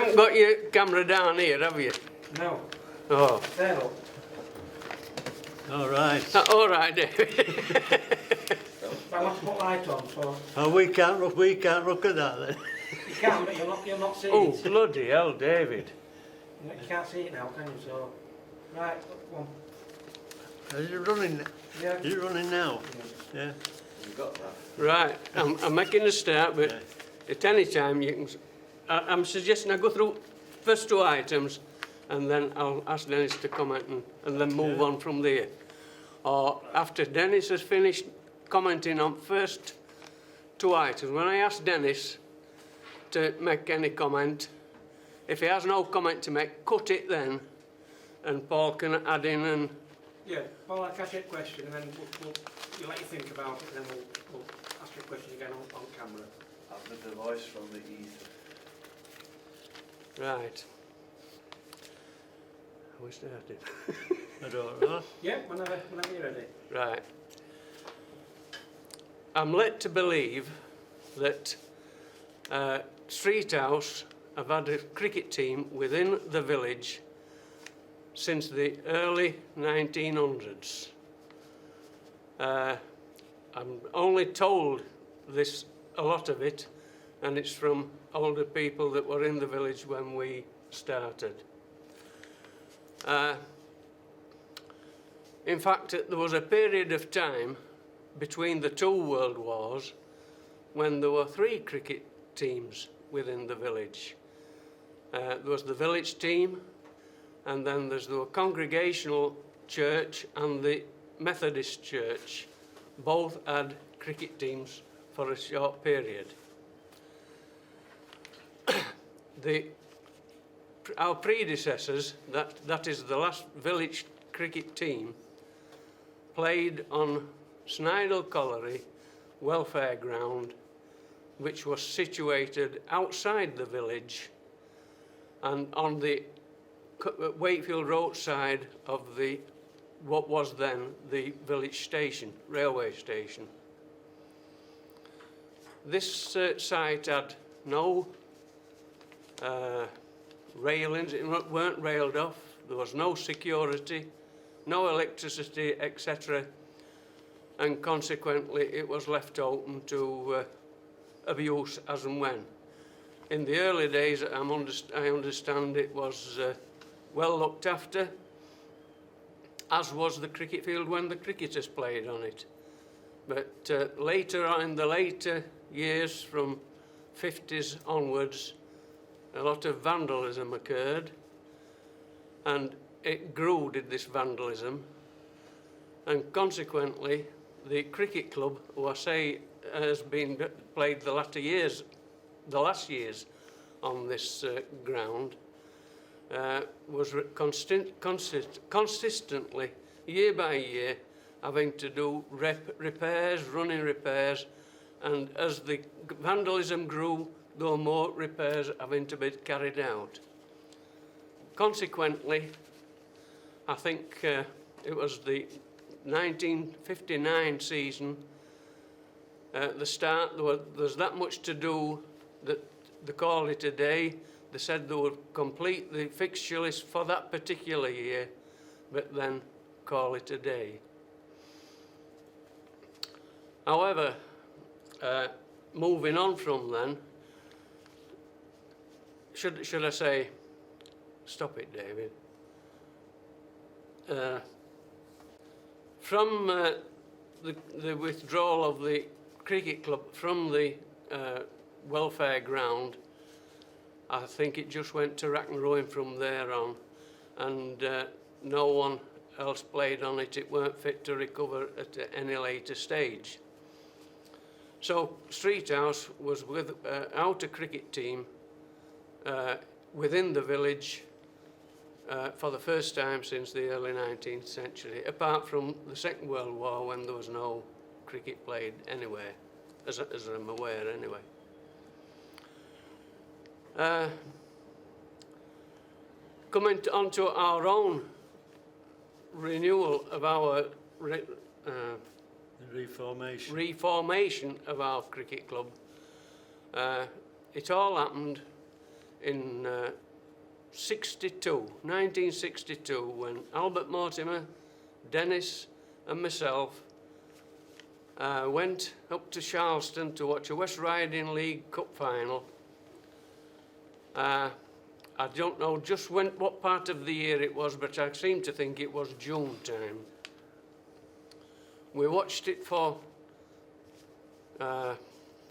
haven't got your camera down here, have you? No. Oh. There, look. All right. All right, David. I want to put light on, so Oh, we can't look at that then. you can, but you'll not see Oh, it. bloody hell, David. You can't see it now, can you? So, right, one. Is it running? Yeah. Is it running now? Yeah. You got that. Right, I'm making a start, but Yeah. at any time you can... I'm suggesting I go through first two items and then I'll ask Dennis to comment and then move on from there. Or after Dennis has finished commenting on first two items, when I ask Dennis to make any comment, if he has no comment to make, cut it then, and Paul can add in and... Yeah, well, I'll catch your question and then we'll let you think about it and then we'll ask your question again on camera. I've the voice from the ether. Right. We started. I don't know. Yeah, whenever you're ready. Right. I'm led to believe that Streethouse have had a cricket team within the village since the early 1900s. I'm only told this, a lot of it, and it's from older people that were in the village when we started. In fact, there was a period of time between the two world wars when there were 3 cricket teams within the village. There was the village team, and then there's the Congregational Church and the Methodist Church. Both had cricket teams for a short period. Our predecessors, that is the last village cricket team, played on Snidel Colliery welfare ground, which was situated outside the village and on the Wakefield Road side of what was then the village station, railway station. This site had no railings, it weren't railed off, there was no security, no electricity, etc. And consequently it was left open to abuse as and when. In the early days, I understand it was well looked after, as was the cricket field when the cricketers played on it. But later on, in the later years, from 50s onwards, a lot of vandalism occurred, and it grew, did this vandalism, and consequently the cricket club, who I say has been played the last years on this ground, was consistently, year by year, having to do repairs, running repairs, and as the vandalism grew, there were more repairs having to be carried out. Consequently, I think it was the 1959 season, the start, there's that much to do that they call it a day. They said they would complete the fixture list for that particular year, but then call it a day. However, moving on from then, should I say, stop it, David. From the withdrawal of the cricket club from the welfare ground, I think it just went to rack and ruin from there on, and no one else played on it. It weren't fit to recover at any later stage. So Streethouse was without a cricket team within the village for the first time since the early 19th century, apart from the Second World War, when there was no cricket played anywhere, as I'm aware anyway. Coming on to our own renewal of our Reformation of our cricket club, it all happened in 1962, when Albert Mortimer, Dennis and myself went up to Charleston to watch a West Riding League Cup final. I don't know just what part of the year it was, but I seem to think it was June time. We watched it for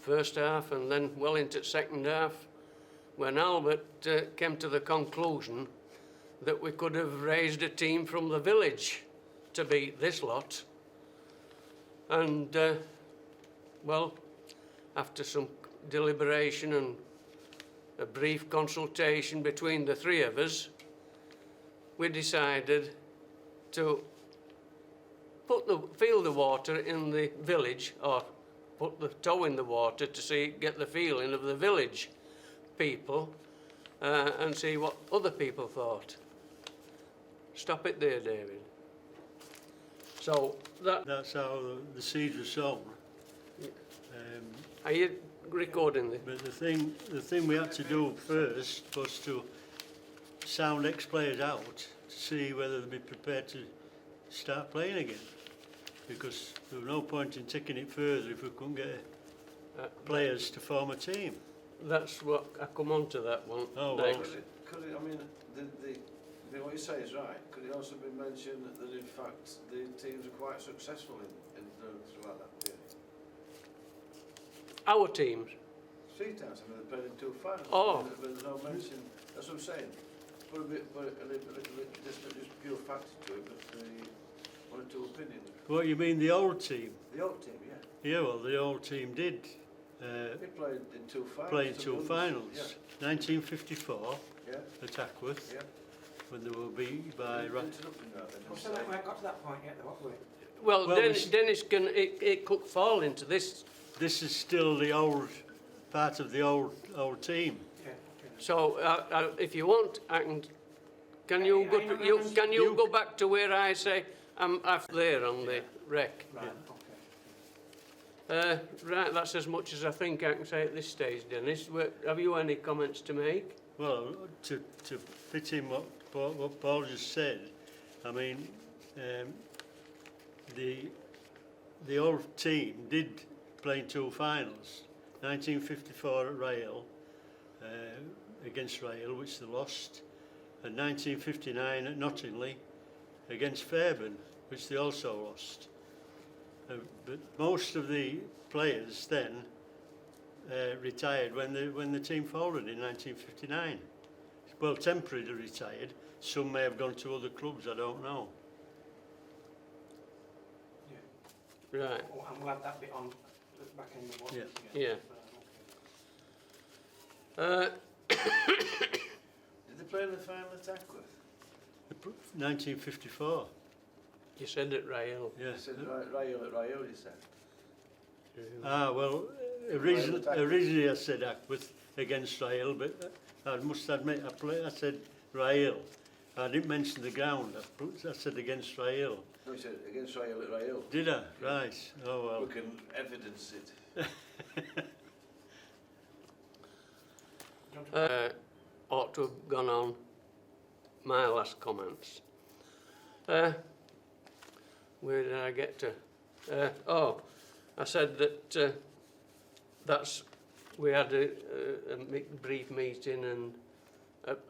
first half and then well into second half, when Albert came to the conclusion that we could have raised a team from the village to beat this lot. And, well, after some deliberation and a brief consultation between the three of us, we decided to feel the water in the village, or put the toe in the water to get the feeling of the village people and see what other people thought. Stop it there, David. So That's how the seed was sown. are you recording this? But the thing we had to do first was to sound ex-players out to see whether they'd be prepared to start playing again. Because there was no point in taking it further if we couldn't get players to form a team. That's what I come on to that one Oh, well. next. Could it, I mean, what you say is right. Could it also be mentioned that in fact the teams are quite successful throughout that period? Our teams. Streethouse, I mean, they played in 2 finals. Oh. But there's no mention. That's what I'm saying. Put a little bit, just pure facts to it, but 1 or 2 opinions. What you mean, the old team? The old team, yeah. Yeah, well, the old team did They played in 2 finals. play in 2 finals. Yeah. 1954 Yeah. at Ackworth, Yeah. when they were beat by Interrupting that then. We still haven't got to that point yet, though, have we? Well, Well, Dennis it could fall into this. This is still the old part of the old team. Yeah. Okay. So if you want, I can. Can you go? Can you go back to where I say I'm after there on the rec? Right, okay. Right, that's as much as I think I can say at this stage, Dennis. Have you any comments to make? Well, to fit in what Paul just said, I mean, the old team did play in 2 finals. 1954 at Rail, against Rail, which they lost, and 1959 at Nottingley against Fairburn, which they also lost. But most of the players then retired when the team folded in 1959. Well, temporarily retired. Some may have gone to other clubs, I don't know. Yeah. Right. Oh, and we'll add that bit on back in the one. Yeah. Yeah. Did they play in the final at Ackworth? 1954, You said it, Rael. yeah. You said Rayo, you said. Ah, well, originally I said Ackworth against Rail, but I must admit I said Rail. I didn't mention the ground. I said against Rail. No, you said against Rayo at Rayo. Did I? Right. Oh well. We can evidence it. Ought to have gone on my last comments. Where did I get to? I said that we had a brief meeting and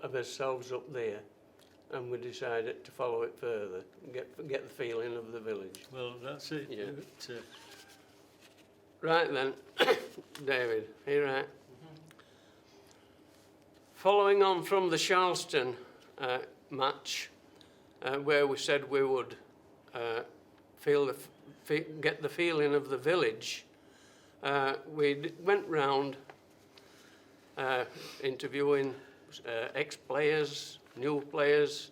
of ourselves up there, and we decided to follow it further, get the feeling of the village. Well, that's it. Yeah. But, Right then, David, are you right? Following on from the Charleston match, where we said we would get the feeling of the village, we went round interviewing ex-players, new players,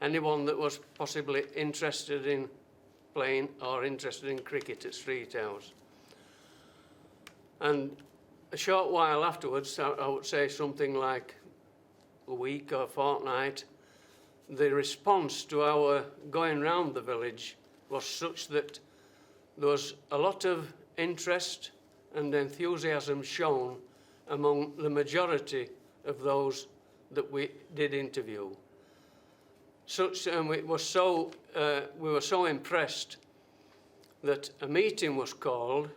anyone that was possibly interested in playing or interested in cricket at Streethouse. And a short while afterwards, I would say something like a week or fortnight, the response to our going round the village was such that there was a lot of interest and enthusiasm shown among the majority of those that we did interview. And we were so impressed that a meeting was called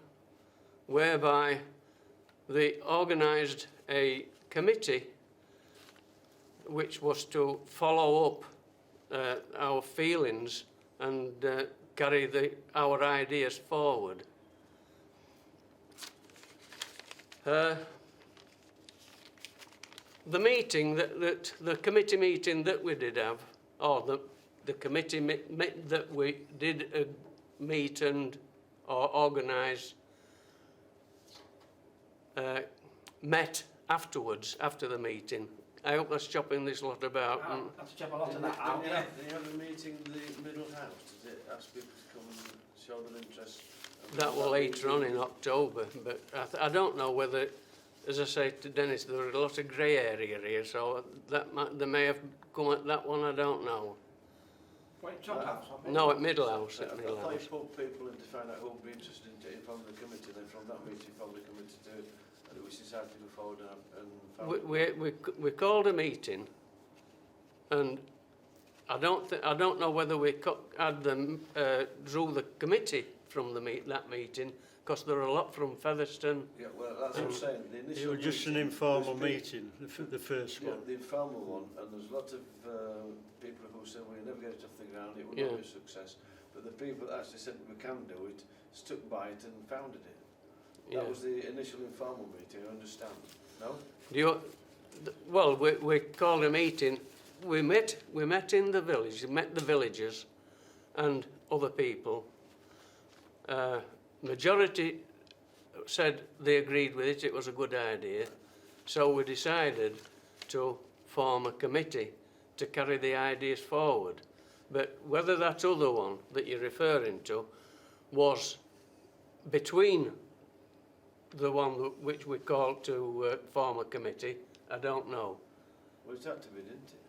whereby they organised a committee which was to follow up our feelings and carry our ideas forward. The meeting the committee meeting that we did have, or the committee that we did meet and or organise, met afterwards, after the meeting. I hope that's chopping this lot about. I'll have to chop a lot of that out. Did you have a meeting in the middle house? Did it ask people to come and show their interest? That was later on in October, but I don't know whether, as I say to Dennis, there was a lot of grey area here, so they may have come at that one, I don't know. What, chop house? No, at Middle House. I thought you put people in to find out who would be interested in getting from the committee, then from that meeting from the committee to, and we decided to go forward and found We called a meeting, and I don't know whether we had them drew the committee from that meeting, because there were a lot from Featherstone. Yeah, well, that's what I'm saying. The initial It was just an informal meeting, the first one. The informal one, and there's a lot of people who said we'll never get it off the ground, it will not be a success. But the people that actually said we can do it, stuck by it and founded it. That was the initial informal meeting, I understand. No? Well, we called a meeting. We met in the village. We met the villagers and other people. Majority said they agreed with it. It was a good idea. So we decided to form a committee to carry the ideas forward. But whether that other one that you're referring to was between the one which we called to form a committee, I don't know. Well, it had to be, didn't it?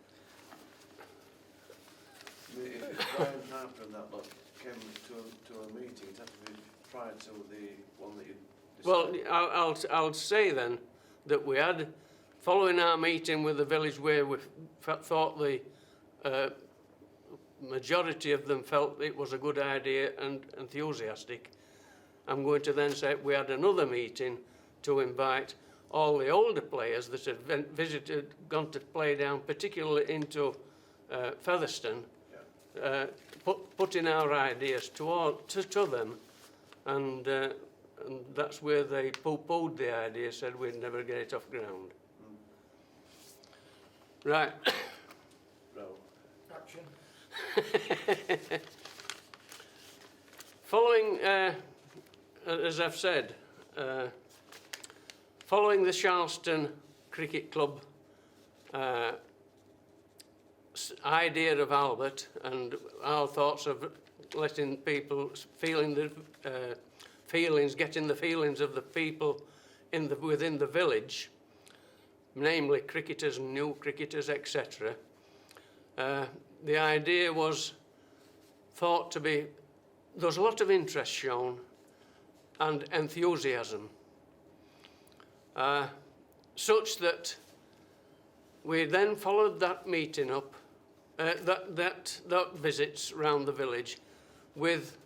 I mean, if Brian Harper and that lot came to a meeting, it had to be prior to the one that you decided. Well, I'll say then that we had, following our meeting with the village where we thought the majority of them felt it was a good idea and enthusiastic, I'm going to then say we had another meeting to invite all the older players that had gone to play down, particularly into Featherstone, putting our ideas to them, and that's where they poo-pooed the idea, said we'd never get it off ground. Right. Action. Following, as I've said, following the Charleston Cricket Club idea of Albert and our thoughts of letting people getting the feelings of the people within the village, namely cricketers and new cricketers, etc. The idea was thought to be, there was a lot of interest shown and enthusiasm, such that we then followed that meeting up, that visits round the village with,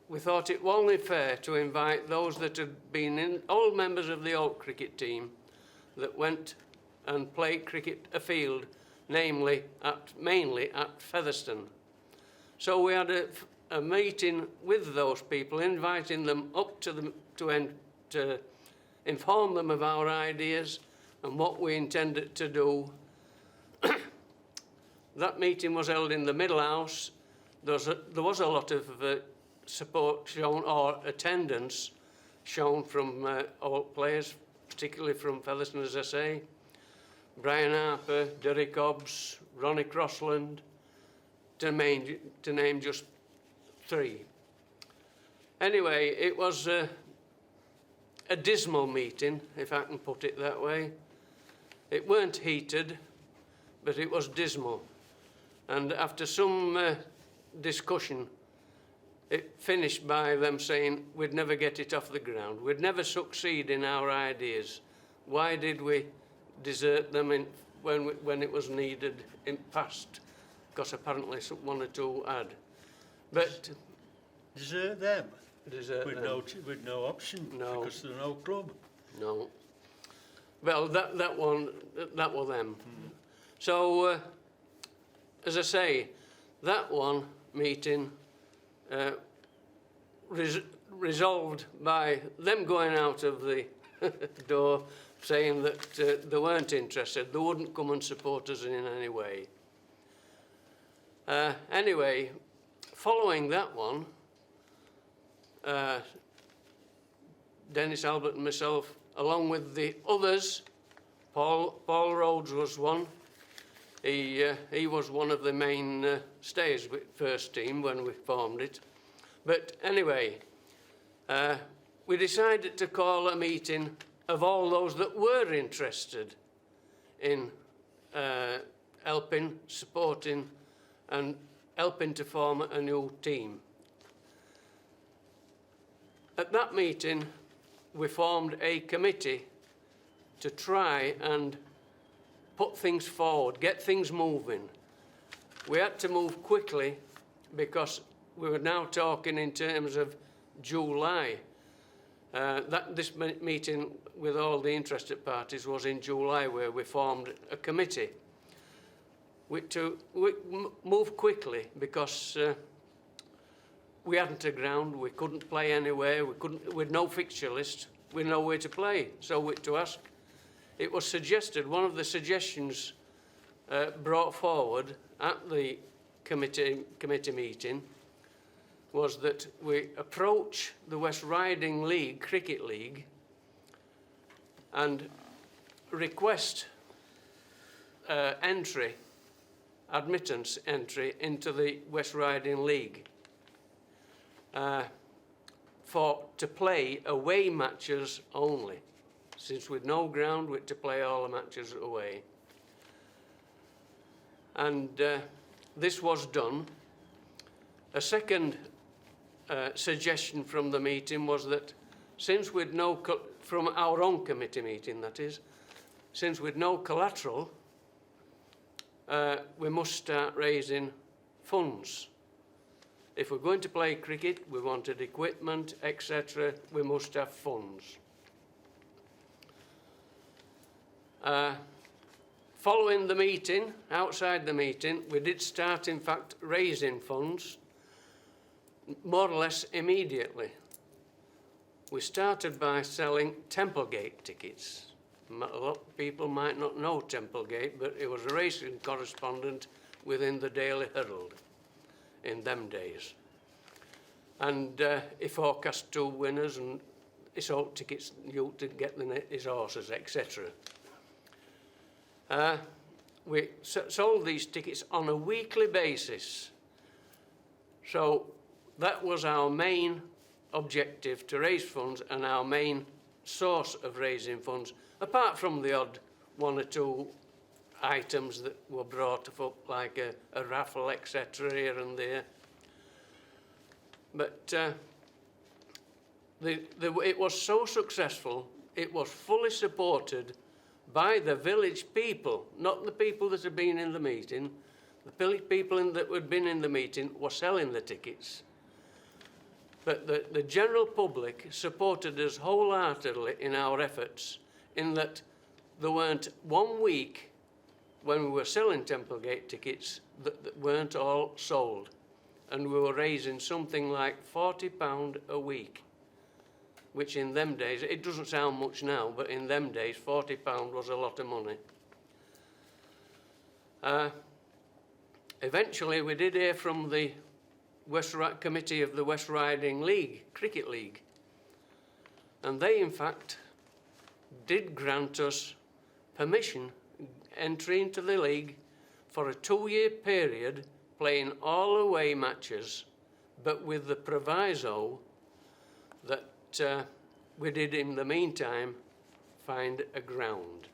we thought it only fair to invite those that had been old members of the old cricket team that went and played cricket afield, mainly at Featherstone. So we had a meeting with those people, inviting them up to inform them of our ideas and what we intended to do. That meeting was held in the Middle House. There was a lot of support shown, or attendance shown from all players, particularly from Featherstone, as I say. Brian Harper, Derek Hobbs, Ronnie Crossland, to name just three. Anyway, it was a dismal meeting, if I can put it that way. It weren't heated, but it was dismal. And after some discussion, it finished by them saying we'd never get it off the ground. We'd never succeed in our ideas. Why did we desert them when it was needed in past, because apparently one or two had. But Desert them? desert With them. with no option, No. because there's no club. No. Well, that was them. So, as I say, that one meeting resolved by them going out of the door saying that they weren't interested, they wouldn't come and support us in any way. Anyway, following that one, Dennis, Albert and myself, along with the others, Paul Rhodes was one. He was one of the main stays with first team when we formed it. But anyway, we decided to call a meeting of all those that were interested in helping, supporting and helping to form a new team. At that meeting, we formed a committee to try and put things forward, get things moving. We had to move quickly because we were now talking in terms of July. This meeting with all the interested parties was in July, where we formed a committee. We moved quickly because we hadn't a ground, we couldn't play anywhere, with no fixture list, with nowhere to play. So to ask, it was suggested, one of the suggestions brought forward at the committee meeting was that we approach the West Riding League, Cricket League, and request admittance entry into the West Riding League to play away matches only. Since we'd no ground, we'd to play all the matches away. And this was done. A second suggestion from the meeting was that since we'd from our own committee meeting, that is, since we'd no collateral, we must start raising funds. If we're going to play cricket, we wanted equipment, etc., we must have funds. Following the meeting, outside the meeting, we did start, in fact, raising funds more or less immediately. We started by selling Templegate tickets. A lot of people might not know Templegate, but it was a racing correspondent within the Daily Herald in them days. And he forecast 2 winners and he sold tickets you to get his horses, etc. We sold these tickets on a weekly basis. So that was our main objective, to raise funds, and our main source of raising funds, apart from the odd 1 or 2 items that were brought up, like a raffle, etc., here and there. But it was so successful, it was fully supported by the village people, not the people that had been in the meeting. The village people that had been in the meeting were selling the tickets. But the general public supported us wholeheartedly in our efforts, in that there weren't 1 week when we were selling Templegate tickets that weren't all sold. And we were raising something like £40 a week, which in them days, it doesn't sound much now, but in them days, £40 was a lot of money. Eventually, we did hear from the committee of the West Riding League, Cricket League, and they, in fact, did grant us permission, entry into the league for a 2-year period, playing all away matches, but with the proviso that we did, in the meantime, find a ground.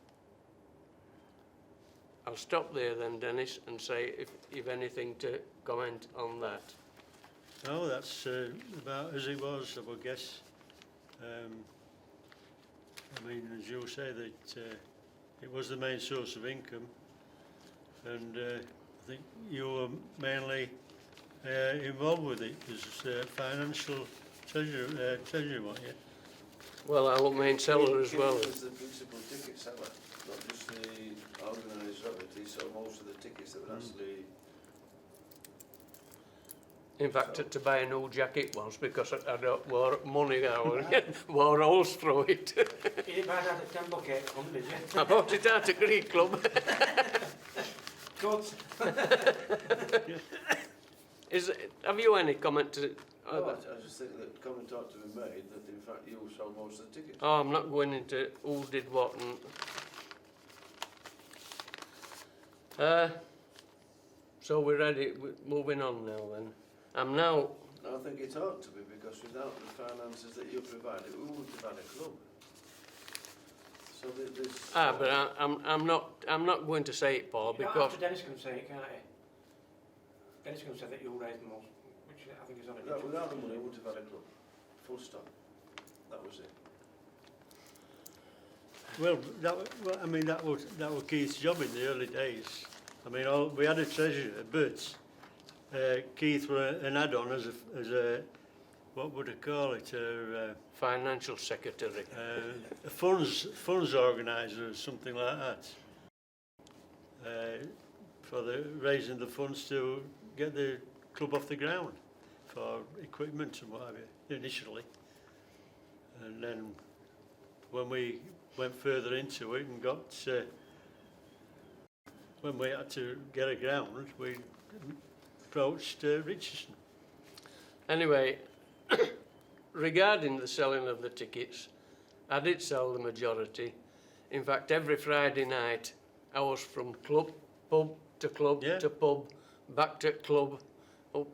I'll stop there then, Dennis, and say if you've anything to comment on that. No, that's about as it was, I would guess. I mean, as you say, that It was the main source of income, and I think you were mainly involved with it as financial treasurer, weren't you? Well, our main seller as well. Keith was the principal ticket seller, not just the organised of it. He sold most of the tickets that were actually... In fact, to buy a new jacket once because I don't wore money now and wore holes through it. You didn't buy that at Temple Cake Club, did you? I bought it out at Cricket Club. Good. Have you any comment to... No, I just think that comment ought to be made that in fact you sold most of the tickets. Oh, I'm not going into who did what and... so we're ready, we're moving on now then. I'm now... I think it ought to be, because without the finances that you provided, we wouldn't have had a club. So this... but I'm not going to say it, Paul, because... After Dennis can say it, can't he? Dennis can say that you'll raise the most, which I think is on it. Without the money, we wouldn't have had a club. Full stop. That was it. Well, that was Keith's job in the early days. I mean, we had a treasurer, but Keith were an add-on as a what would I call it? Financial secretary. A funds organiser or something like that. For raising the funds to get the club off the ground for equipment and what have you, initially. And then when we went further into it and got, when we had to get a ground, we approached Richardson. Anyway, regarding the selling of the tickets, I did sell the majority. In fact, every Friday night, I was from pub to club to pub, back to club, but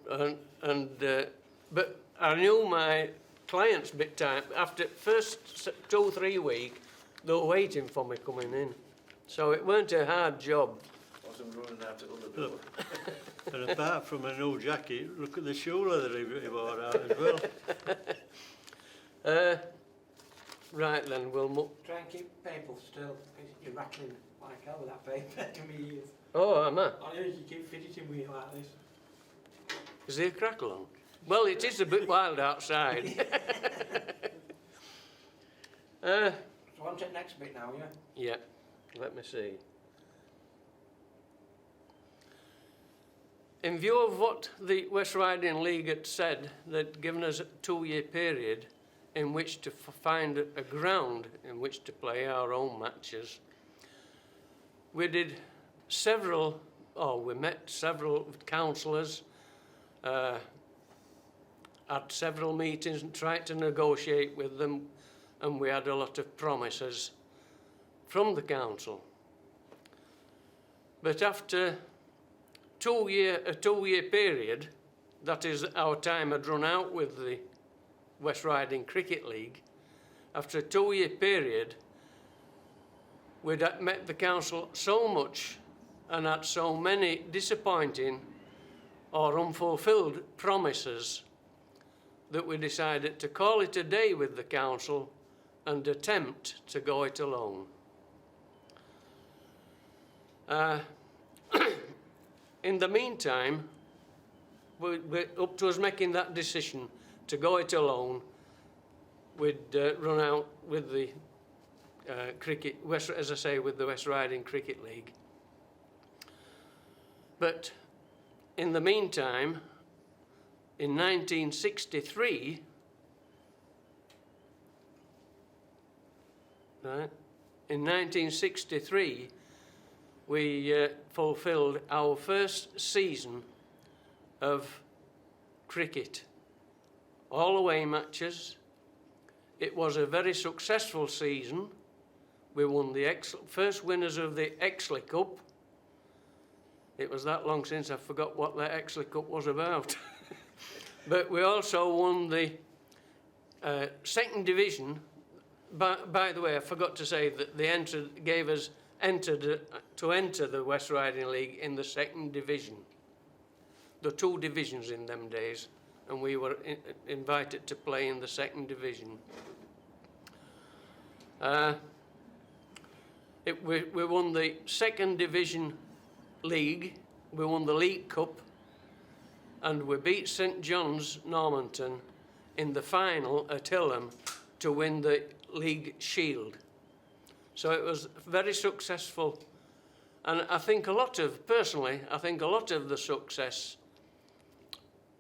I knew my clients bit time. After first 2-3 weeks, they were waiting for me coming in, so it weren't a hard job. Wasn't running out at other door. And apart from a new jacket, look at the shoe leather he wore out as well. Right then, we'll Try and keep paper still, because you're rattling like hell with that paper. It can be years. Oh, am I? I know you keep fidgeting with it like this. Is there a crackle on? Well, it is a bit wild outside. So on to the next bit now, yeah? Yeah, let me see. In view of what the West Riding League had said, they'd given us a 2-year period in which to find a ground in which to play our own matches. We did we met several councillors, had several meetings and tried to negotiate with them, and we had a lot of promises from the council. But after a 2-year period, that is, our time had run out with the West Riding Cricket League. After a 2-year period, we'd met the council so much and had so many disappointing or unfulfilled promises that we decided to call it a day with the council and attempt to go it alone. In the meantime, we're up to us making that decision to go it alone. We'd run out with the cricket, as I say, with the West Riding Cricket League. But in the meantime, in 1963, we fulfilled our first season of cricket. All away matches. It was a very successful season. We won the first winners of the Exley Cup. It was that long since I forgot what the Exley Cup was about. But we also won the second division. By the way, I forgot to say that they entered to enter the West Riding League in the second division. There were 2 divisions in them days, and we were invited to play in the second division. We won the second division league, we won the League Cup, and we beat St John's Normanton in the final at Hillam to win the League Shield. So it was very successful, and I think personally, I think a lot of the success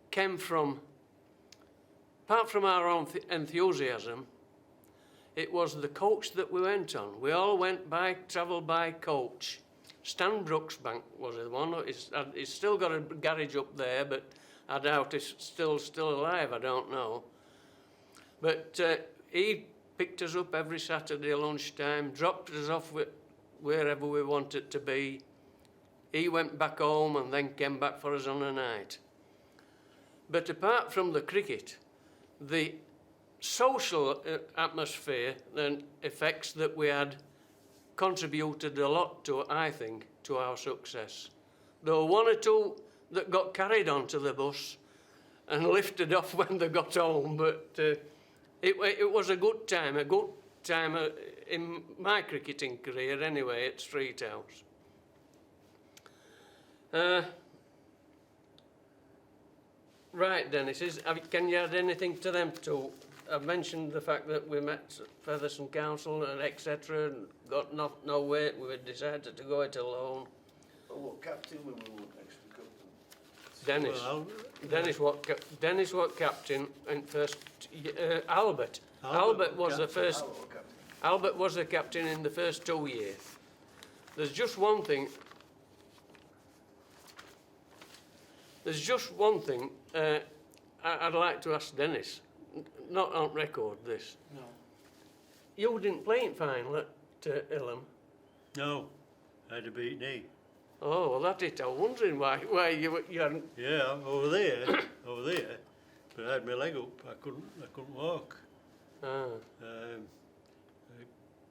came from, apart from our own enthusiasm, it was the coach that we went on. We all travelled by coach. Stan Brooksbank was the one. He's still got a garage up there, but I doubt he's still alive, I don't know. But he picked us up every Saturday lunchtime, dropped us off wherever we wanted to be. He went back home and then came back for us on a night. But apart from the cricket, the social atmosphere and effects that we had contributed a lot to, I think, to our success. There were one or two that got carried onto the bus and lifted off when they got home, but it was a good time in my cricketing career anyway at Streethouse. Right, Dennis, can you add anything to them two? I've mentioned the fact that we met at Featherstone Council and etc. and got no weight. We decided to go it alone. Oh, what captain we won extra cup? Dennis. Well, Dennis what captain in first. Albert. Albert was the first. Albert was the captain in the first 2 years. There's just one thing. I'd like to ask Dennis. Not on record, this. No. You didn't play in final at Hillam. no, I had a beat knee. Oh, well, that's it. I was wondering why you hadn't. Yeah, over there, but I had my leg up. I couldn't walk. Ah,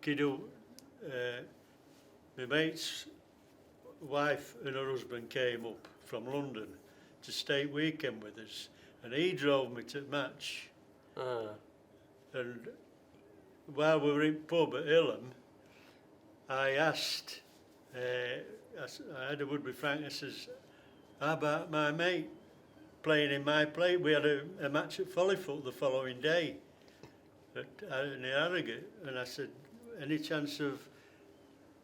Kiddo, my mate's wife and her husband came up from London to stay weekend with us, and he drove me to the match. And while we were in pub at Hillam, I asked, I had a word with Frank, I says, how about my mate playing in my play? We had a match at Follyfoot the following day in the Harrogate, and I said, any chance of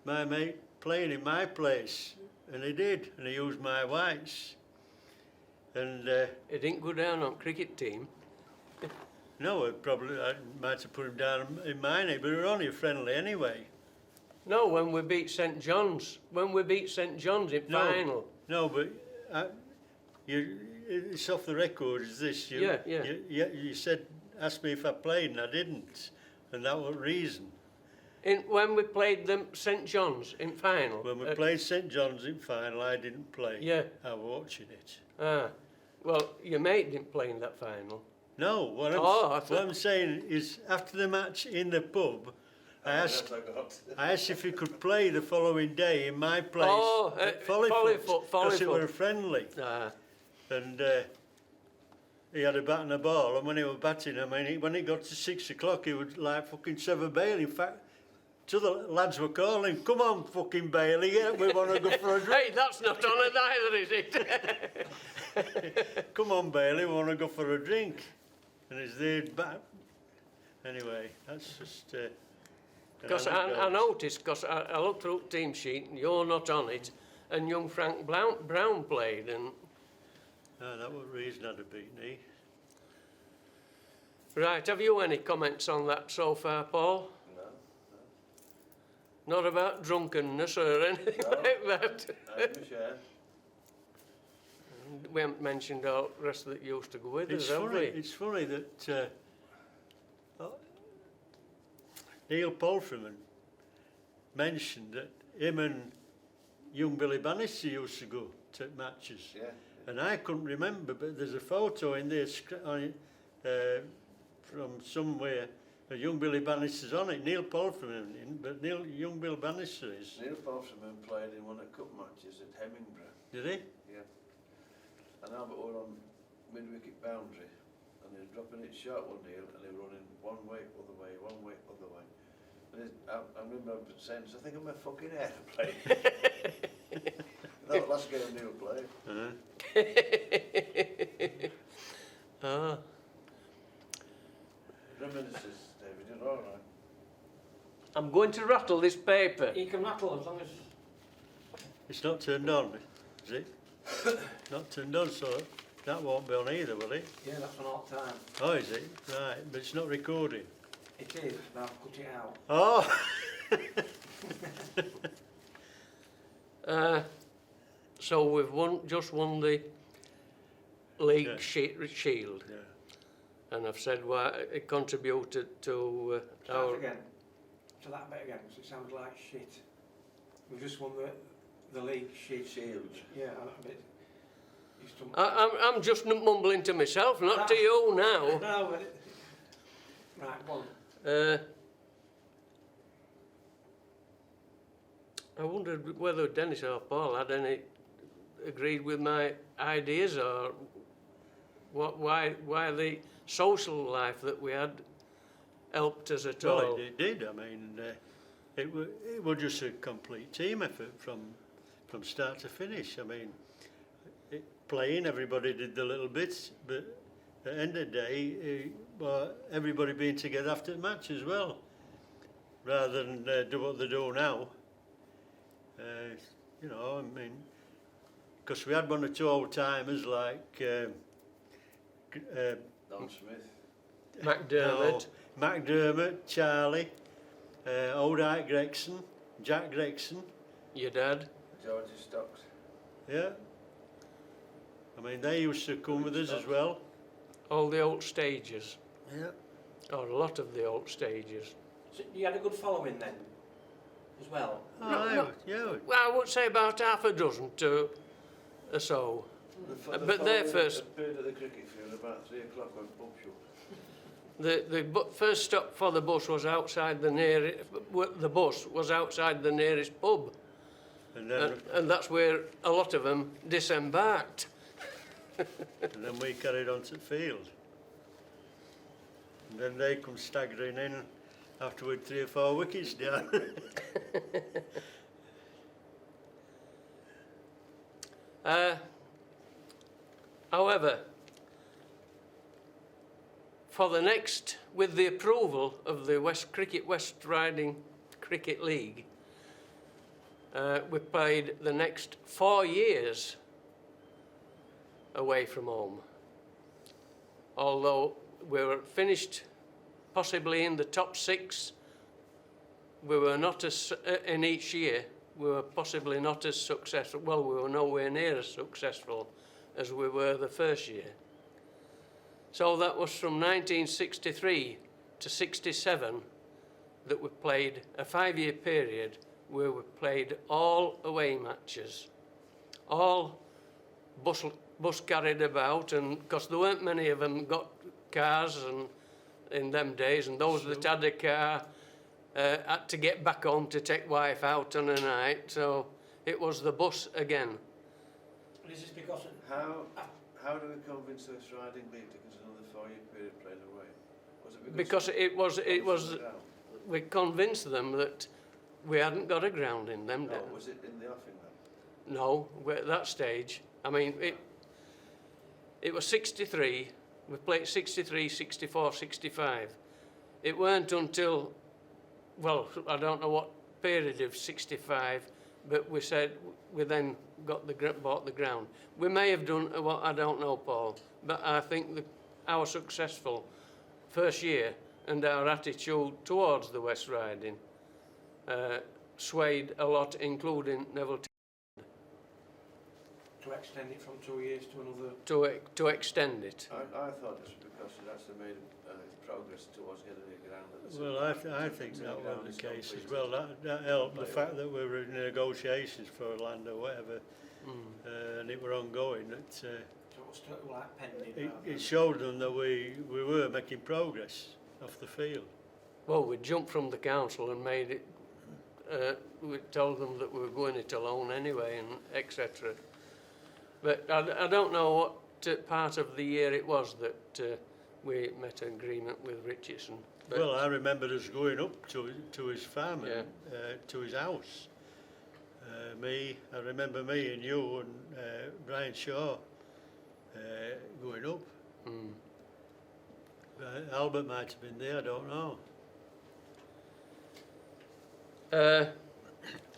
my mate playing in my place? And he did, and he used my whites. And it didn't go down on cricket team. no, I might have put him down in mine, but we were only friendly anyway. No, when we beat St John's. When we beat St John's in final. No, but it's off the record, is this? You said, asked me if I played, and I didn't. And that was the reason. When we played them St John's in final. When we played St John's in final, I didn't play. Yeah. I was watching it. Ah, well, your mate didn't play in that final. No, what I'm saying is, after the match in the pub, I asked if he could play the following day in my place at Follyfoot, because it were friendly. Ah. And he had a bat and a ball, and when he was batting, I mean, when it got to 6 o'clock, he would like fucking Sever Bailey. In fact, two of the lads were calling, come on, fucking Bailey, yeah, we want to go for a drink. Hey, that's not on it either, is it? Come on, Bailey, we want to go for a drink. And he's there back. Anyway, that's just... Because I noticed, because I looked through the team sheet, and you're not on it, and young Frank Brown played, and... that was the reason I'd have beaten he. Right, have you any comments on that so far, Paul? No. Not about drunkenness or anything like that? We haven't mentioned all the rest that used to go with us, have we? It's funny that Neil Palfreyman mentioned that him and young Billy Bannister used to go to matches. Yeah. And I couldn't remember, but there's a photo in there from somewhere. Young Billy Bannister's on it. Neil Palfreyman, but young Bill Bannister is. Neil Palfreyman played in one of the cup matches at Hemmingborough. Did he? Yeah. And Albert were on mid-wicket boundary, and he was dropping it short one day, and he was running one way, other way, one way, other way. I remember saying, I think I'm a fucking airplane. That last game they were playing. Ah, Reminiscences, David, you're all right. I'm going to rattle this paper. You can rattle as long as... It's not turned on, is it? Not turned on, so that won't be on either, will it? Yeah, that's on all time. Oh, is it? Right, but it's not recording. It is, but I've cut it out. Oh! So we've just won the league Yeah. shield, Yeah. and I've said why it contributed to Start our. again. To that bit again, because it sounds like shit. We've just won the league shield. Yeah, a bit... I'm just mumbling to myself, not to you now. No, but it... Right, one. I wondered whether Dennis or Paul had any agreed with my ideas, or why the social life that we had helped us at all. Well, it did. I mean, it was just a complete team effort from start to finish. I mean, playing, everybody did the little bits, but at the end of the day, everybody being together after the match as well, rather than do what they do now. You know, I mean, because we had one or two old timers like Don Smith. McDermott. McDermott, Charlie, old Ike Gregson, Jack Gregson. Your dad. Georgie Stocks. Yeah. I mean, they used to come with us as well. All the old stages, Yeah. or a lot of the old stages. So you had a good following then, as well? Yeah. Well, I would say about half a dozen to or so. But their first... appeared at the cricket field about 3 o'clock on pub shop. The first stop for the bus was outside the nearest. The bus was outside the nearest pub, and that's where a lot of them disembarked. And then we carried on to the field. And then they come staggering in after we'd 3 or 4 wickets down. However, for the next, with the approval of the West Riding Cricket League, we played the next 4 years away from home. Although we were finished possibly in the top 6, we were not as, in each year, we were possibly not as successful. Well, we were nowhere near as successful as we were the first year. So that was from 1963 to 67 that we played a 5-year period where we played all away matches, all bus carried about, and because there weren't many of them got cars and in them days, and those that had a car had to get back home to take wife out on a night, so it was the bus again. Is this because... How do we convince this riding league to give us another 4-year period playing away? Was it Because it was we convinced them that we hadn't got a ground in them. No, was it in the offing then? No, we're at that stage. I mean, it was 63. We played 63, 64, 65. It weren't until, well, I don't know what period of 65, but we said we then bought the ground. We may have done what I don't know, Paul, but I think our successful first year and our attitude towards the West Riding swayed a lot, including Neville. To extend it from 2 years to another... To extend it. I thought it was because it actually made progress towards getting a ground. Well, I think that was the case as well. That helped the fact that we were in negotiations for land or whatever, and it were ongoing. So it was still like pending. It showed them that we were making progress off the field. Well, we jumped from the council and made it. We told them that we were going it alone anyway, and etc. But I don't know what part of the year it was that we met an agreement with Richardson. But Well, I remember us going up to his farm, Yeah. and, to his house. I remember me and you and Brian Shaw going up. mm. Albert might have been there, I don't know.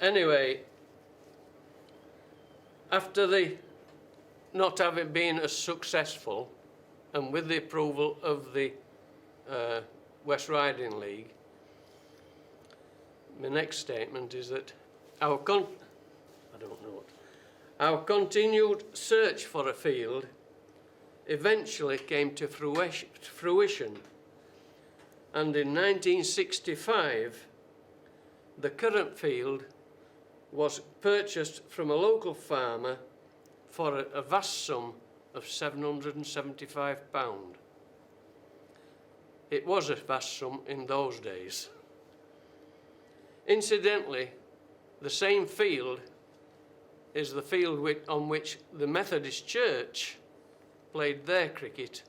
Anyway, after the not having been as successful, and with the approval of the West Riding League, my next statement is that our continued search for a field eventually came to fruition, and in 1965 the current field was purchased from a local farmer for a vast sum of £775. It was a vast sum in those days. Incidentally, the same field is the field on which the Methodist Church played their cricket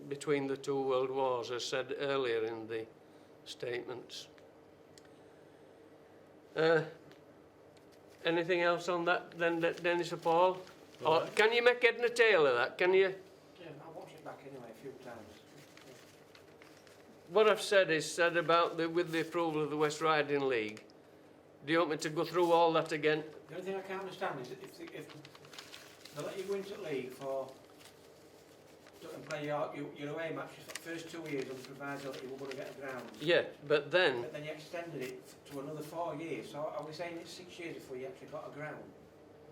between the two world wars, as said earlier in the statements. Anything else on that then, Dennis or Paul? Or can you make head and a tail of that? Can you? Yeah, I'll watch it back anyway a few times. What I've said is said about with the approval of the West Riding League. Do you want me to go through all that again? The only thing I can't understand is if they let you go into league and play your away matches for the first 2 years on the proviso that you were going to get a ground. Yeah, but then But then you extended it to another 4 years. So are we saying it's 6 years before you actually got a ground?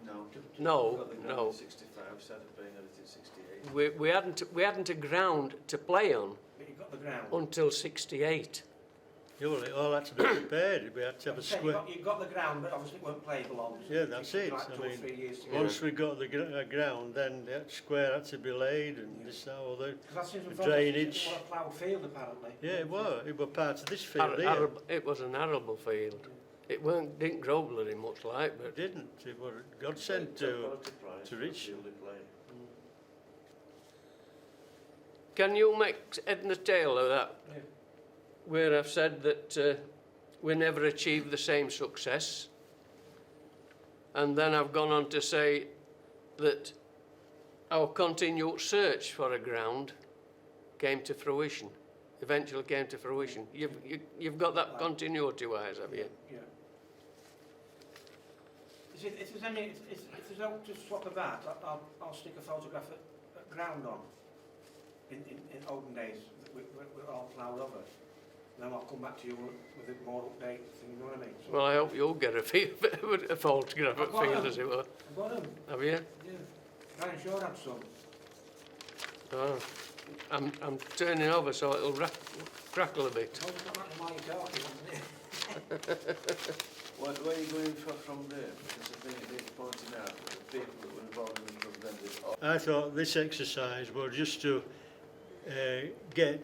No. No, Got the ground no. in 65, started playing on it in 68. we hadn't a ground to play on But you got the ground. until 68. Yeah, well, it all had to be prepared. We had to have a square. You got the ground, but obviously it weren't playable on. Yeah, that's it. Like I 2 or mean, 3 years to Yeah. Once we got the ground, then that square had to be laid and this, that, all the Because that seems drainage. It was a ploughed field apparently. Yeah, it was part of this field here. It was an arable field. It didn't grow bloody much like, It but didn't. It was godsend to Rich. can you make head and a tail of that? Yeah. Where I've said that we never achieved the same success, and then I've gone on to say that our continued search for a ground came to fruition, eventually came to fruition. You've got that continuity-wise, have you? Yeah. If there's out to swap of that, I'll stick a photograph at ground on. In olden days, we're all ploughed over. Then I'll come back to you with a more update thing, you know what I mean? So Well, I hope you'll get a photograph at field, as it were. I've got them, Have you? yeah. Brian Shaw had some. Oh, I'm turning over so it'll crackle a bit. No, it's not happening while you're talking, isn't it? Where are you going from there? Because the thing is pointing out that the people that were involved in the club then did. I thought this exercise was just to get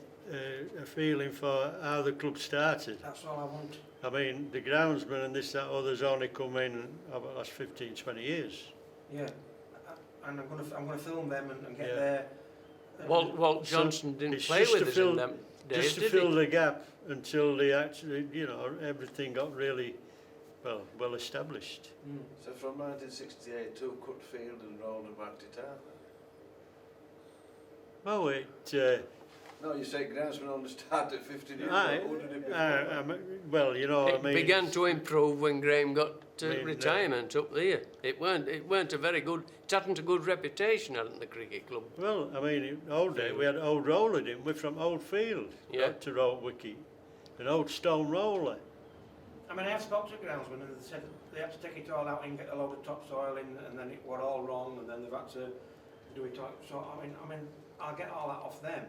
a feeling for how the club started. That's all I want. I mean, the groundsman and this, that, others only come in over the last 15, 20 years. Yeah. And I'm gonna film them and get Yeah. their... Walt So Johnson didn't it's play just with to us fill- in them days, Just to did fill he? the gap until they actually, everything got really, well established. Mm. So from 1968, two cut field and rolled and marked it out. Well, No, you say groundsman only started at 15 years Aye, ago. Who did it before? well, It began to improve when Graham got I mean, retirement up there. It weren't a very good. It hadn't a good reputation, hadn't the cricket club? Well, I mean, in old day we had old roller, didn't we, from Old Field Yeah. to Old Wiki, an old stone roller. I mean, I have spoken to groundsmen and they said they had to take it all out and get a load of topsoil in, and then it were all wrong, and then they've had to do it all. So I mean, I'll get all that off them.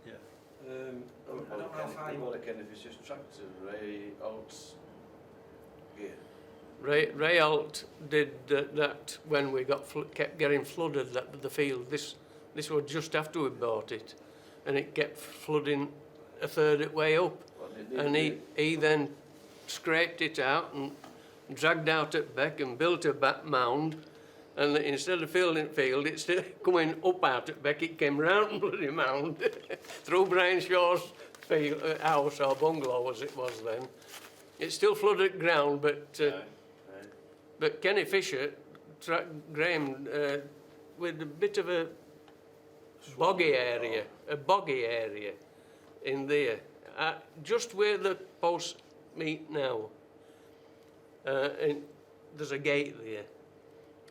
Yeah. I don't know how far you Well, want. again, if it's just tractor, Ray Alt's gear. Ray Alt did that when we kept getting flooded the field. This was just after we bought it, and it kept flooding a third of the way up. Well, And he then scraped it out and dragged out at back and built a back mound. And instead of filling the field, it's still coming up out at back. It came round bloody mound through Brian Shaw's field, house or bungalow as it was then. It's still flooded ground, but Kenny Fisher Graham with a bit of a boggy area in there, just where the posts meet now. There's a gate there,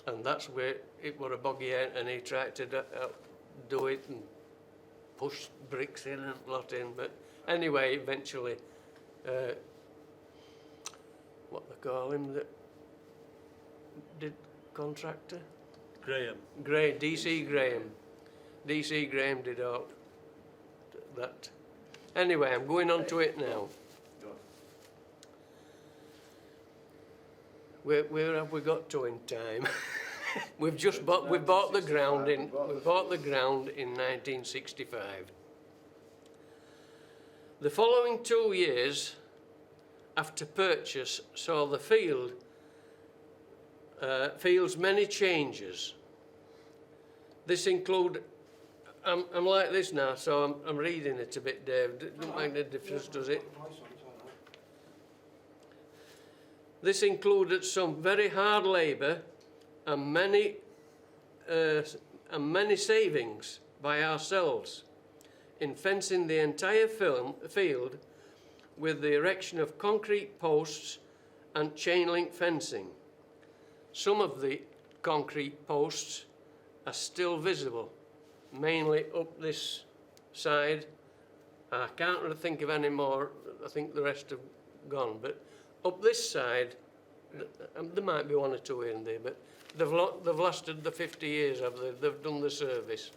and that's where it were a boggy area, and he tried to do it and push bricks in and lot in, but anyway, eventually, what they call him, that did contractor? Graham. DC Graham. DC Graham did all that. Anyway, I'm going on to it now. Where have we got to in time? We've bought the ground in 1965. The following 2 years after purchase saw the field's many changes. This include, I'm like this now, so I'm reading it a bit, Dave. Don't mind the difference, does it? This included some very hard labour and many savings by ourselves in fencing the entire field with the erection of concrete posts and chain link fencing. Some of the concrete posts are still visible, mainly up this side. I can't really think of any more. I think the rest have gone, but up this side, there might be one or two in there, but they've lasted the 50 years, have they? They've done the service.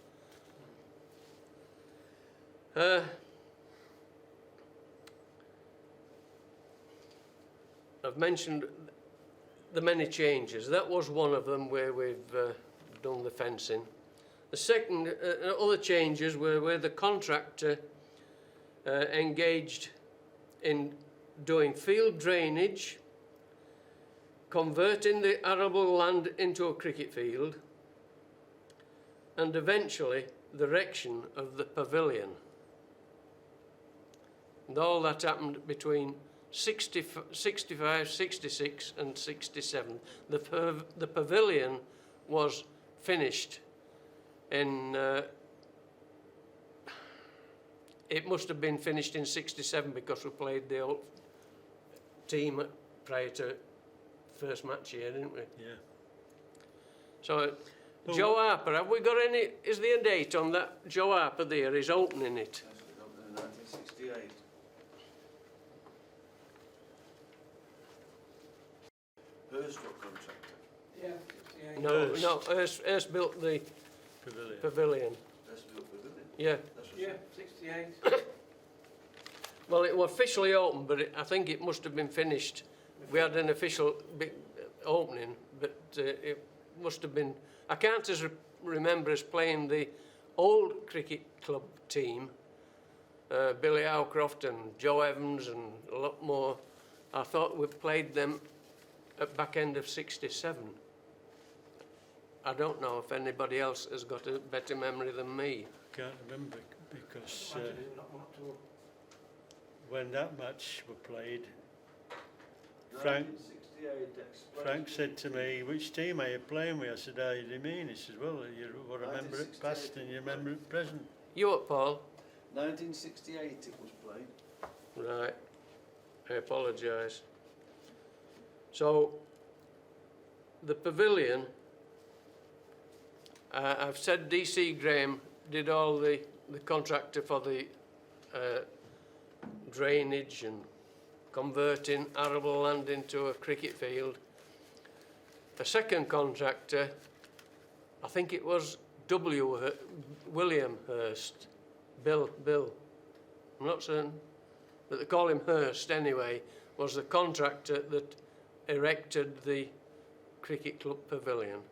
I've mentioned the many changes. That was one of them where we've done the fencing. The second, other changes were where the contractor engaged in doing field drainage, converting the arable land into a cricket field, and eventually the erection of the pavilion. And all that happened between 65, 66 and 67. The pavilion was finished in, it must have been finished in 67 because we played the old team prior to first match here, didn't we? Yeah. So, Joe Harper, have we got any, is there a date on that? Joe Harper there is opening it. Yes, it opened in 1968. Hurst what contractor? Yeah, No, Hurst built the pavilion. Hurst built pavilion? Yeah. That's what's yeah, it. 68. Well, it was officially open, but I think it must have been finished. We had an official opening, but it must have been. I can't remember us playing the old cricket club team, Billy Howcroft and Joe Evans and a lot more. I thought we played them at back end of 67. I don't know if anybody else has got a better memory than me. Can't remember because Not to when that match were played, Frank 1968 Frank said to me, "Which team are you playing with?" I said, "How do you mean?" He said, "Well, you remember it past and you remember it present." You up, Paul? 1968 it was played. Right. I apologise. So, the pavilion, I've said DC Graham did all the contractor for the drainage and converting arable land into a cricket field. The second contractor, I think it was William Hurst, Bill, I'm not certain, but they call him Hurst anyway, was the contractor that erected the cricket club pavilion,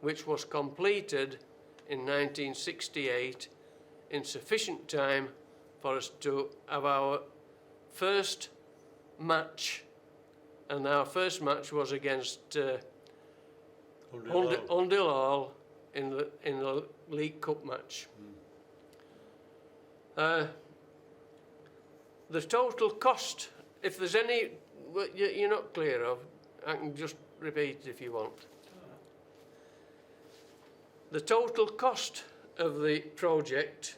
which was completed in 1968 in sufficient time for us to have our first match, and our first match was against Undillall in the League Cup match. The total cost, if there's any you're not clear of, I can just repeat if you want. The total cost of the project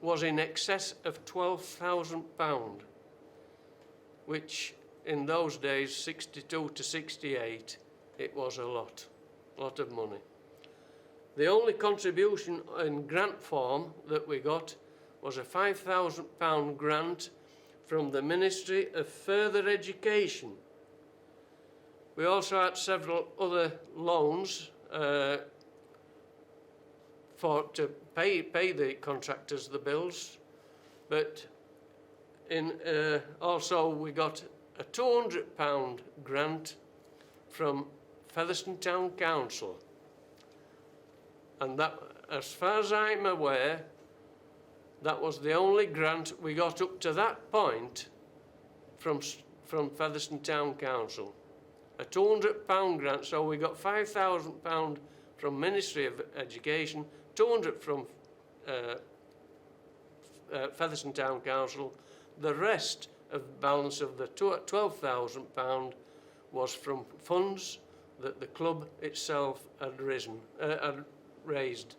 was in excess of £12,000, which in those days, 62 to 68, it was a lot of money. The only contribution in grant form that we got was a £5,000 grant from the Ministry of Further Education. We also had several other loans to pay the contractors the bills, but also we got a £200 grant from Featherstone Town Council, and that, as far as I'm aware, that was the only grant we got up to that point from Featherstone Town Council. A £200 grant, so we got £5,000 from Ministry of Education, 200 from Featherstone Town Council. The rest of the balance of the £12,000 was from funds that the club itself had raised.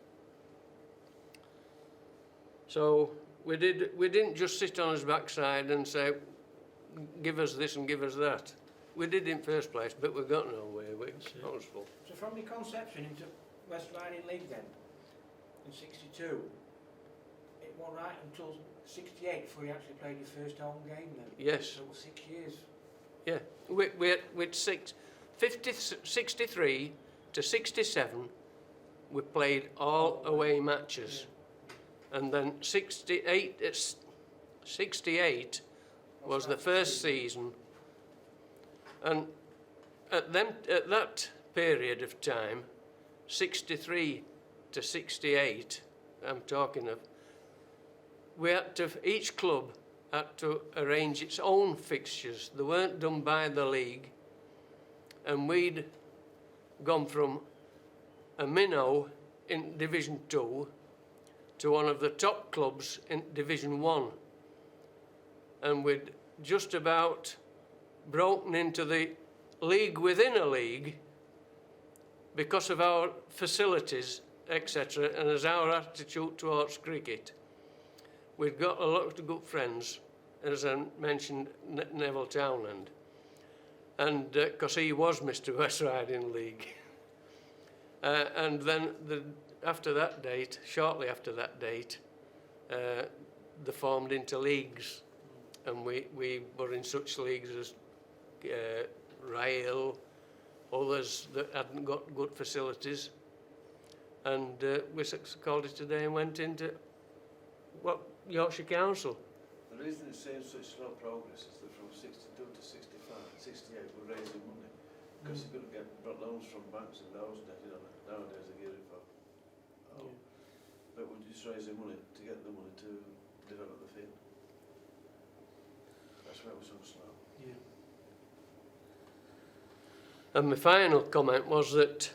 So we didn't just sit on his backside and say, give us this and give us that. We did in first place, but we got nowhere. That was full. So from your conception into West Riding League then, in 62, it was right until 68 before you actually played your first home game then? Yes. So it was 6 years. Yeah, with 63 to 67, we played all away matches. Yeah. And then 68 was the first season. And at that period of time, 63 to 68, I'm talking of, each club had to arrange its own fixtures. They weren't done by the league. And we'd gone from a minnow in Division 2 to one of the top clubs in Division 1. And we'd just about broken into the league within a league because of our facilities, etc., and as our attitude towards cricket. We've got a lot of good friends, as I mentioned, Neville Townend, and because he was Mr. West Riding League. And then after that date, shortly after that date, they formed into leagues, and we were in such leagues as Rail, others that hadn't got good facilities, and we called it today and went into Yorkshire Council. The reason it's saying such slow progress is that from 62 to 65, 68 we're raising money because you couldn't get loans from banks in those days. You know, nowadays they give it for. But we're just raising money to get the money to develop the field. That's why it was so slow. Yeah. And my final comment was that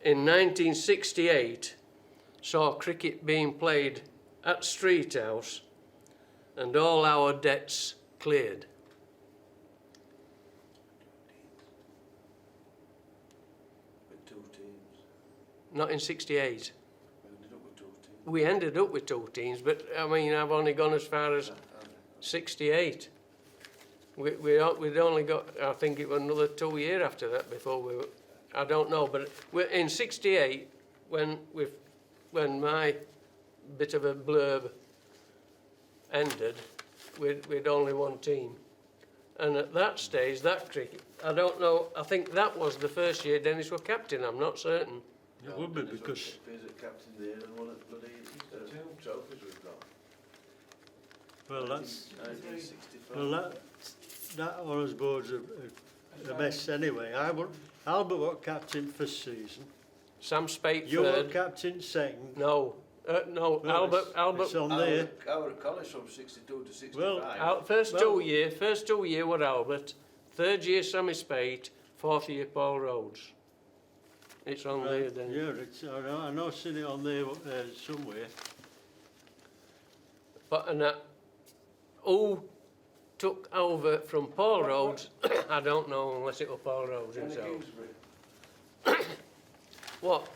in 1968 saw cricket being played at Streethouse and all our debts cleared. With 2 teams. Not in 68. We ended up with 2 teams. We ended up with 2 teams, but I mean, I've only gone as far as 68. We'd only got, I think it was another 2 years after that before we were, I don't know, but in 68, when my bit of a blurb ended, we'd only 1 team. And at that stage, that cricket, I don't know, I think that was the first year Dennis was captain, I'm not certain. It would be because... He's a captain there and one of the bloody trophies we've got. Well, that's... 1965. Well, that honours board's a mess anyway. Albert was captain first season. Sam Spate You were third. captain second. No, Well, Albert. It's on there. Our college from 62 to 65. Well, First two year were Albert, third year Sammy Spate, fourth year Paul Rhodes. It's on there then. Yeah, I know I've seen it on there somewhere. But who took over from Paul Rhodes? I don't know unless it was Paul Rhodes Kenny himself. Kingsbury. What?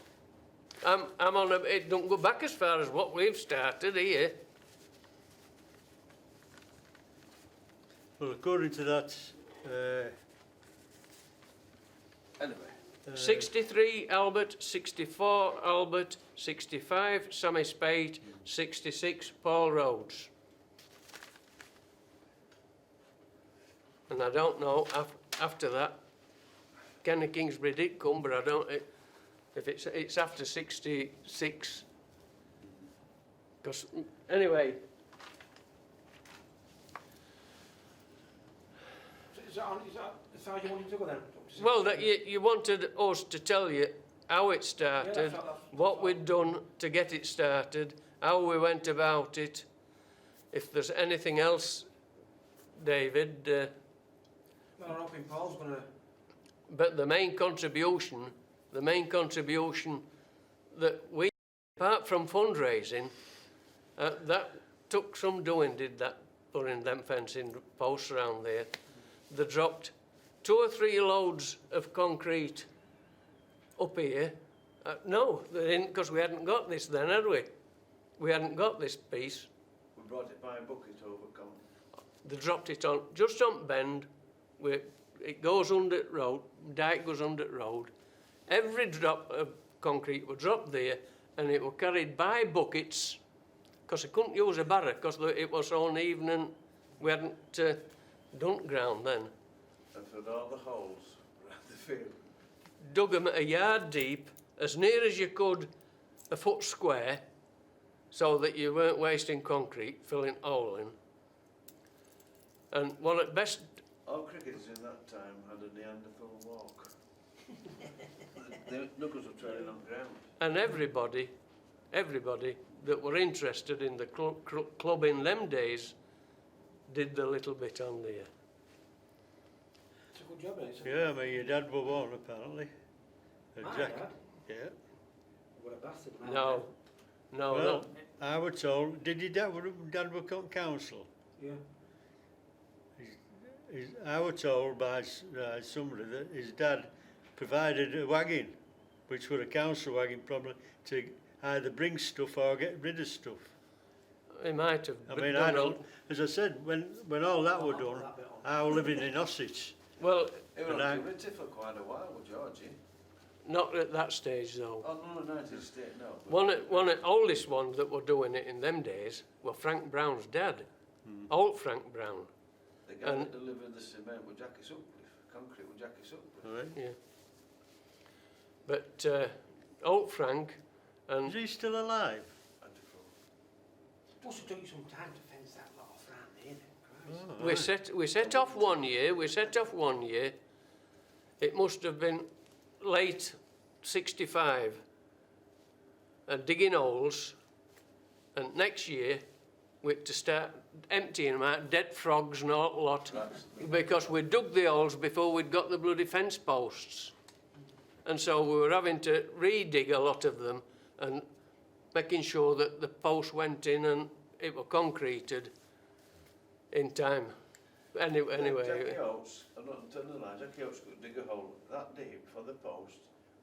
I'm on a, it don't go back as far as what we've started here. Well, according to that, Anyway, 63 Albert, 64 Albert, 65 Sammy Spade, 66 Paul Rhodes. And I don't know, after that, Kenny Kingsbury did come, but I don't, if it's after 66. Because, anyway, Is that as far as you wanted to go then? well, that you wanted us to tell you how it started, that's what we'd done to get it started, how we went about it. If there's anything else, David, Well, I'm hoping Paul's going to... but the main contribution that we, apart from fundraising, that took some doing, did that, putting them fencing posts around there. They dropped 2 or 3 loads of concrete up here. No, they didn't, because we hadn't got this then, had we? We hadn't got this piece. we brought it by a bucket over Con. They dropped it on, just on bend, where it goes under the road, dike goes under the road. Every drop of concrete was dropped there, and it was carried by buckets, because they couldn't use a barrow, because it was so uneven and we hadn't done ground then. And filled all the holes around the field. Dug them a yard deep, as near as you could, a foot square, so that you weren't wasting concrete, filling hole in. And one at best, All cricketers in that time had a Neanderthal walk. The knuckles were trailing on ground. and everybody that were interested in the club in them days did the little bit on there. It's a good job, isn't it? yeah, I mean, your dad was born apparently. My Jack, dad? yeah. What a bastard, man. No, no, Well, I was told, did your dad work on council? Yeah. I was told by somebody that his dad provided a wagon, which was a council wagon probably, to either bring stuff or get rid of stuff. he might have. I but mean, done I a- don't, as I said, when all that were done, I was living in Ossett. Well, It was And I- on committee for quite a while with Georgie. not at that stage though. Oh, no, United States, no. but- One of the oldest ones that were doing it in them days were Frank Brown's dad, old Frank Brown. The guy and- that delivered the cement with Jackie Sutcliffe, concrete with Jackie Sutcliffe. Right. Yeah. But old Frank Is and he still alive? Wonderful. Must have took you some time to fence that lot off round there, then. Christ. Oh, we set off one year. It must have been late 65 and digging holes, and next year we had to start emptying them out, dead frogs and all that lot, That's because we dug the holes before we'd got the bloody fence posts. And so we were having to re-dig a lot of them and making sure that the post went in and it was concreted in time. Anyway, Jackie Oates, I'm not telling the lie, Jackie Oates could dig a hole that deep for the post,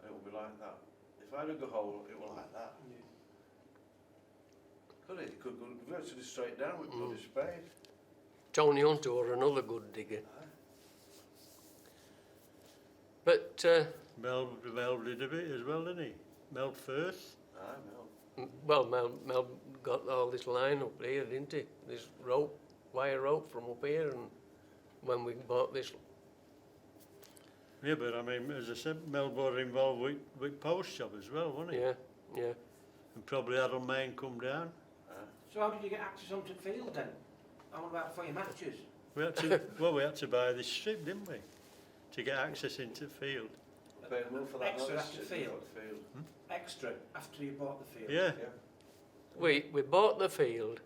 and it would be like that. If I dug a hole, it would like that. Couldn't it? It could go virtually straight down with bloody spade. Tony Hunter were another good digger. But Mel did a bit as well, didn't he? Mel Firth. Aye, Mel. well, Mel got all this line up here, didn't he? This rope, wire rope from up here, and when we bought this, Yeah, but I mean, as I said, Mel was involved with post job as well, wasn't he? yeah. And probably had on Main come down. So how did you get access onto the field then? How about for your matches? We had to, well, we had to buy this strip, didn't we? To get access into the field. Paying well for that Extra noise after to field. the field. Extra after you bought the field? Yeah. We bought the field.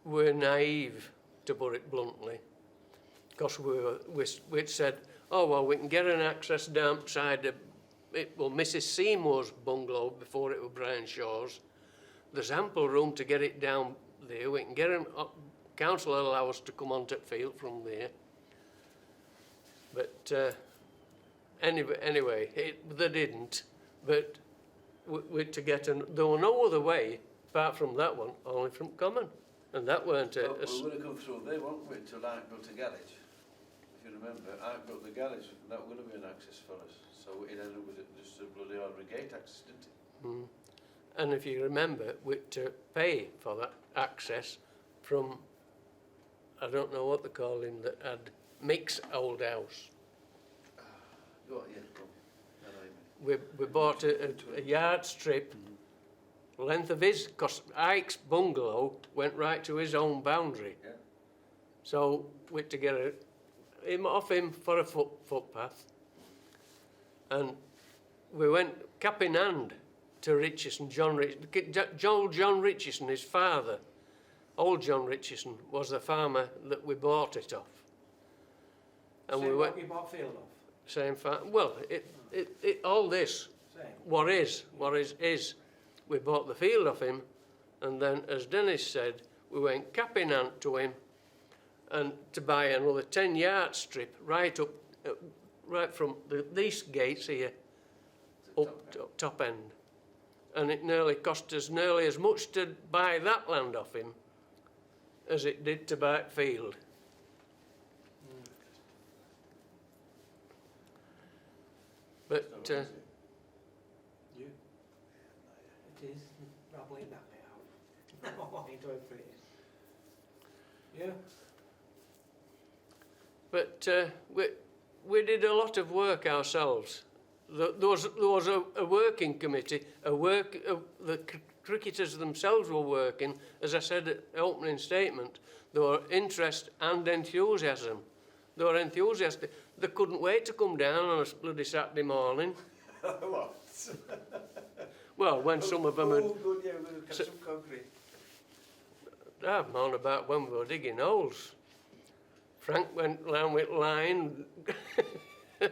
We're naive, to put it bluntly, because we'd said, oh well, we can get an access down beside Mrs. Seymour's bungalow before it was Brian Shaw's. There's ample room to get it down there. We can get them up council allow us to come onto the field from there. But anyway, they didn't. But to get there were no other way apart from that one, only from common, and that weren't Well, we would have come through there, weren't we, till I built a garage. If you remember, I built the garage, and that would have been access for us. So it ended up with just a bloody ordinary gate access, didn't it? Mm. And if you remember, to pay for that access from, I don't know what they call him, that had Mick's old house. Go on, yeah, go on. I know you We bought a yard strip, length of his, because Ike's bungalow went right to his own boundary. Yeah. So we had to get him off him for a footpath. And we went cap in hand to Richardson, John Richardson, his father, old John Richardson, was the farmer that we bought it off. And Same we went, you bought field off? same farm, well, all this, Same. what is, we bought the field off him, and then, as Dennis said, we went cap in hand to him, and to buy another 10-yard strip right up, right from these gates here, up to top end. And it nearly cost us nearly as much to buy that land off him as it did to buy it field. But You? It is. Probably that bit out. I enjoy it. Yeah. But we did a lot of work ourselves. There was a working committee, the cricketers themselves were working. As I said at the opening statement, there were interest and enthusiasm. They were enthusiastic. They couldn't wait to come down on a bloody Saturday morning. What? Well, when some of them had... Oh, good, yeah, we're going to catch some concrete. I'm on about when we were digging holes. Frank went round with line. Do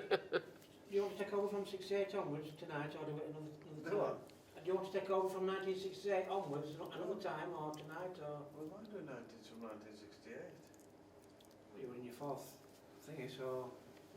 you want to take over from 68 onwards tonight, or do it another Do time? what? Do you want to take over from 1968 onwards another time, or tonight, or Well, why do 19 from 1968? you were in your fourth thingy, so